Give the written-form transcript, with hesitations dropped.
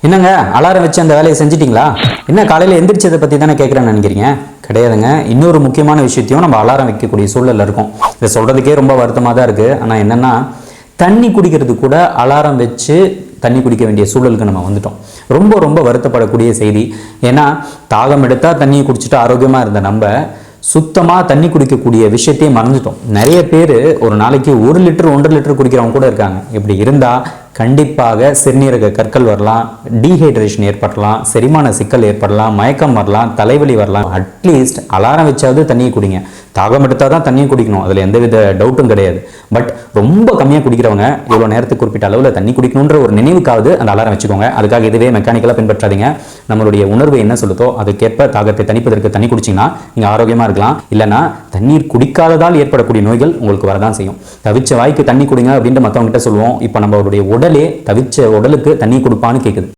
என்னங்க அலாரம் வச்சு அந்த வேலையை செஞ்சிட்டிங்களா? என்ன காலையில் எந்திரிச்சதை பற்றி தானே கேட்குறேன்னு நினைக்கிறீங்க? கிடையாதுங்க. இன்னொரு முக்கியமான விஷயத்தையும் நம்ம அலாரம் வைக்கக்கூடிய சூழலில் இருக்கும். இதை சொல்கிறதுக்கே ரொம்ப வருத்தமாக தான் இருக்குது. ஆனால் என்னென்னா, தண்ணி குடிக்கிறது கூட அலாரம் வச்சு தண்ணி குடிக்க வேண்டிய சூழலுக்கு நம்ம வந்துட்டோம். ரொம்ப ரொம்ப வருத்தப்படக்கூடிய செய்தி. ஏன்னா தாகம் எடுத்தால் தண்ணியை குடிச்சிட்டு ஆரோக்கியமாக இருந்த நம்ம சுத்தமாக தண்ணி குடிக்கக்கூடிய விஷயத்தையே மறந்துட்டோம். நிறைய பேர் ஒரு நாளைக்கு 1 லிட்டர் 1.5 லிட்டர் குடிக்கிறவங்க கூட இருக்காங்க. இப்படி இருந்தால் கண்டிப்பாக சிறுநீரக கற்கள் வரலாம், டீஹைட்ரேஷன் ஏற்படலாம், செரிமான சிக்கல் ஏற்படலாம், மயக்கம் வரலாம், தலைவலி வரலாம். அட்லீஸ்ட் அலாரம் வச்சாவது தண்ணியை குடிங்க. தாகம் எடுத்தால் தான் தண்ணியை குடிக்கணும், அதில் எந்தவித டவுட்டும் கிடையாது. பட் ரொம்ப கம்மியாக குடிக்கிறவங்க இவ்வளோ நேரத்துக்கு குறிப்பிட்ட அளவில் தண்ணி குடிக்கணுன்ற ஒரு நினைவுக்காவது அந்த அலாரம் வச்சுக்கோங்க. அதுக்காக இதுவே மெக்கானிக்கலாக பின்பற்றாதீங்க. நம்மளுடைய உணர்வு என்ன சொல்லுதோ அதுக்கேற்ப தாகத்தை தணிப்பதற்கு தண்ணி குடிச்சிங்கன்னா நீங்கள் ஆரோக்கியமாக இருக்கலாம். இல்லைனா தண்ணீர் குடிக்காததால் ஏற்படக்கூடிய நோய்கள் உங்களுக்கு வரதான் செய்யும். தவிச்ச வாய்க்கு தண்ணி குடிங்க அப்படின்ட்டு மற்றவங்ககிட்ட சொல்லுவோம். இப்போ நம்மளுடைய உடலே தவிச்ச உடலுக்கு தண்ணி கொடுப்பான்னு கேட்குது.